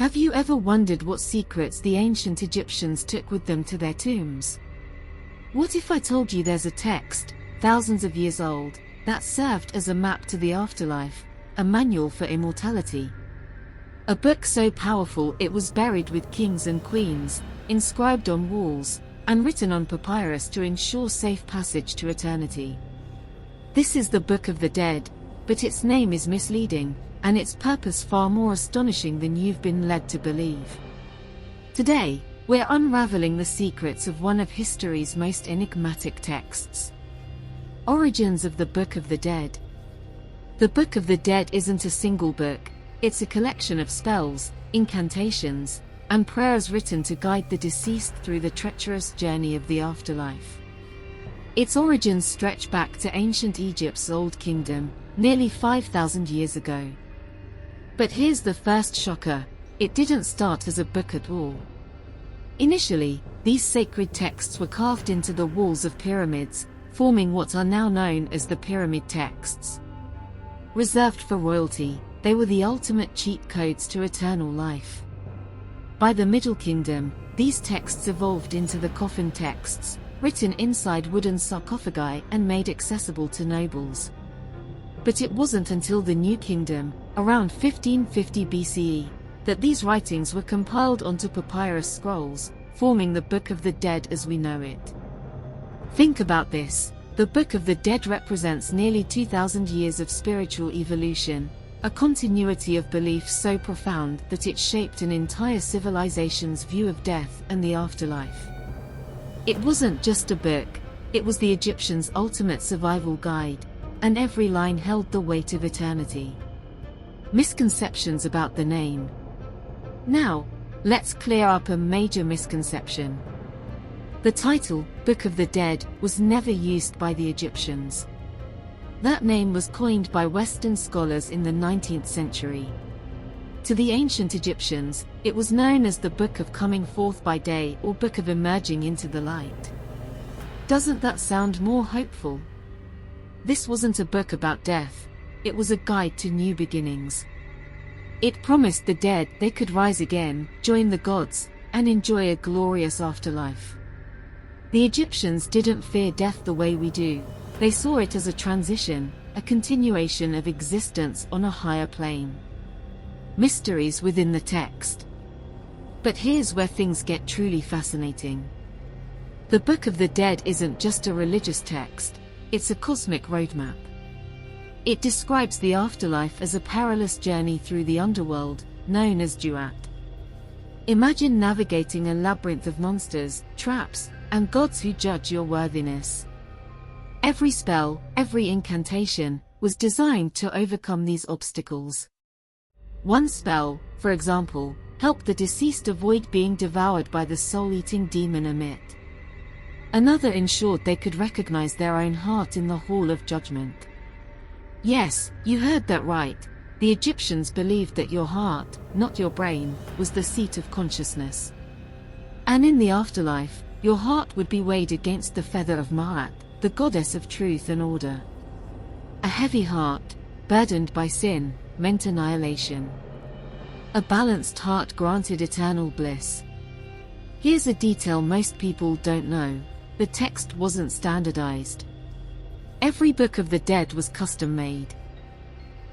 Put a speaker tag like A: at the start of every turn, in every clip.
A: Have you ever wondered what secrets the ancient Egyptians took with them to their tombs? What if I told you there's a text, thousands of years old, that served as a map to the afterlife, a manual for immortality? A book so powerful it was buried with kings and queens, inscribed on walls, and written on papyrus to ensure safe passage to eternity. This is the Book of the Dead, but its name is misleading, and its purpose far more astonishing than you've been led to believe. Today, we're unraveling the secrets of one of history's most enigmatic texts. Origins of the Book of the Dead. The Book of the Dead isn't a single book, it's a collection of spells, incantations, and prayers written to guide the deceased through the treacherous journey of the afterlife. Its origins stretch back to ancient Egypt's Old Kingdom, nearly 5,000 years ago. But here's the first shocker: it didn't start as a book at all. Initially, these sacred texts were carved into the walls of pyramids, forming what are now known as the pyramid texts. Reserved for royalty, they were the ultimate cheat codes to eternal life. By the Middle Kingdom, these texts evolved into the coffin texts, written inside wooden sarcophagi and made accessible to nobles. But it wasn't until the New Kingdom, around 1550 BCE, that these writings were compiled onto papyrus scrolls, forming the Book of the Dead as we know it. Think about this: the Book of the Dead represents nearly 2,000 years of spiritual evolution, a continuity of belief so profound that it shaped an entire civilization's view of death and the afterlife. It wasn't just a book, it was the Egyptians' ultimate survival guide, and every line held the weight of eternity. Misconceptions about the name. Now, let's clear up a major misconception. The title, Book of the Dead, was never used by the Egyptians. That name was coined by Western scholars in the 19th century. To the ancient Egyptians, it was known as the Book of Coming Forth by Day or Book of Emerging into the Light. Doesn't that sound more hopeful? This wasn't a book about death, it was a guide to new beginnings. It promised the dead they could rise again, join the gods, and enjoy a glorious afterlife. The Egyptians didn't fear death the way we do. They saw it as a transition, a continuation of existence on a higher plane. Mysteries within the text. But here's where things get truly fascinating. The Book of the Dead isn't just a religious text, it's a cosmic roadmap. It describes the afterlife as a perilous journey through the underworld, known as duat. Imagine navigating a labyrinth of monsters, traps, and gods who judge your worthiness. Every spell, every incantation, was designed to overcome these obstacles. One spell, for example, helped the deceased avoid being devoured by the soul-eating demon Amit. Another ensured they could recognize their own heart in the Hall of Judgment. Yes, you heard that right. The Egyptians believed that your heart, not your brain, was the seat of consciousness. And in the afterlife, your heart would be weighed against the feather of Ma'at, the goddess of truth and order. A heavy heart, burdened by sin, meant annihilation. A balanced heart granted eternal bliss. Here's a detail most people don't know: the text wasn't standardized. Every Book of the Dead was custom-made.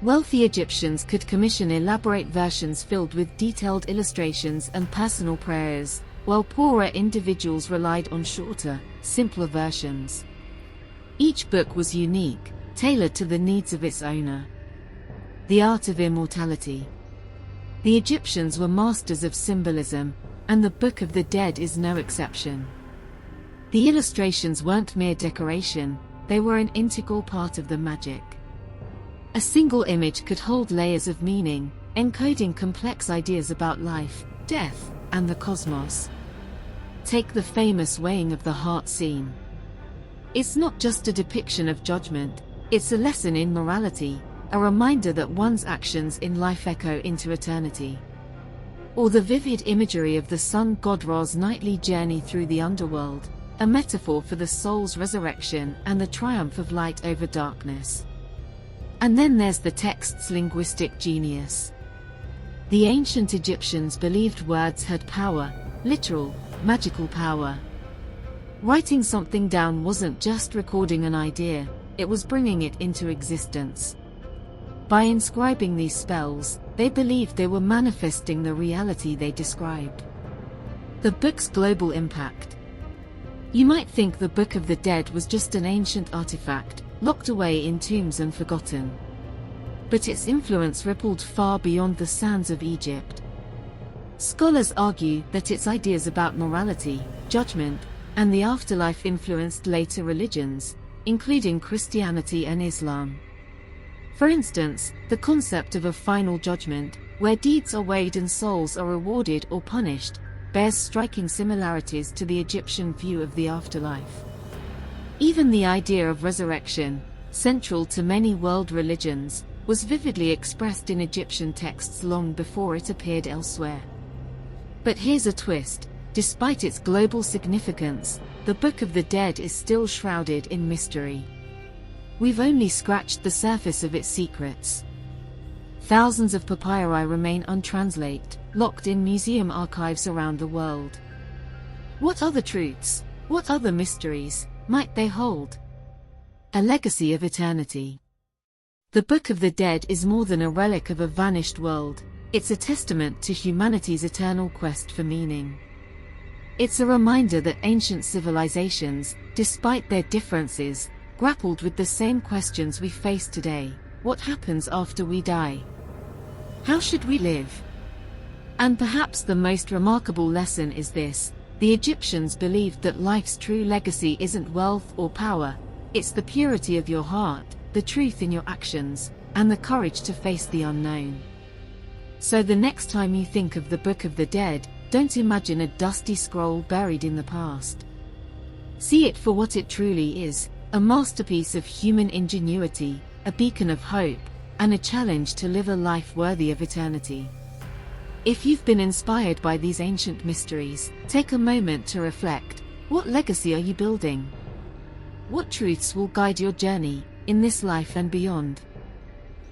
A: Wealthy Egyptians could commission elaborate versions filled with detailed illustrations and personal prayers, while poorer individuals relied on shorter, simpler versions. Each book was unique, tailored to the needs of its owner. The art of immortality. The Egyptians were masters of symbolism, and the Book of the Dead is no exception. The illustrations weren't mere decoration, they were an integral part of the magic. A single image could hold layers of meaning, encoding complex ideas about life, death, and the cosmos. Take the famous weighing of the heart scene. It's not just a depiction of judgment, it's a lesson in morality, a reminder that one's actions in life echo into eternity. Or the vivid imagery of the sun god Ra's nightly journey through the underworld, a metaphor for the soul's resurrection and the triumph of light over darkness. And then there's the text's linguistic genius. The ancient Egyptians believed words had power, literal, magical power. Writing something down wasn't just recording an idea, it was bringing it into existence. By inscribing these spells, they believed they were manifesting the reality they described. The book's global impact. You might think the Book of the Dead was just an ancient artifact, locked away in tombs and forgotten. But its influence rippled far beyond the sands of Egypt. Scholars argue that its ideas about morality, judgment, and the afterlife influenced later religions, including Christianity and Islam. For instance, the concept of a final judgment, where deeds are weighed and souls are rewarded or punished, bears striking similarities to the Egyptian view of the afterlife. Even the idea of resurrection, central to many world religions, was vividly expressed in Egyptian texts long before it appeared elsewhere. But here's a twist: despite its global significance, the Book of the Dead is still shrouded in mystery. We've only scratched the surface of its secrets. Thousands of papyri remain untranslated, locked in museum archives around the world. What other truths, what other mysteries, might they hold? A legacy of eternity. The Book of the Dead is more than a relic of a vanished world, it's a testament to humanity's eternal quest for meaning. It's a reminder that ancient civilizations, despite their differences, grappled with the same questions we face today. What happens after we die? How should we live? And perhaps the most remarkable lesson is this: the Egyptians believed that life's true legacy isn't wealth or power, it's the purity of your heart, the truth in your actions, and the courage to face the unknown. So the next time you think of the Book of the Dead, don't imagine a dusty scroll buried in the past. See it for what it truly is, a masterpiece of human ingenuity, a beacon of hope, and a challenge to live a life worthy of eternity. If you've been inspired by these ancient mysteries, take a moment to reflect. What legacy are you building? What truths will guide your journey, in this life and beyond?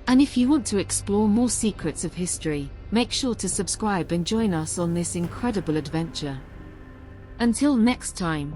A: And if you want to explore more secrets of history, make sure to subscribe and join us on this incredible adventure. Until next time.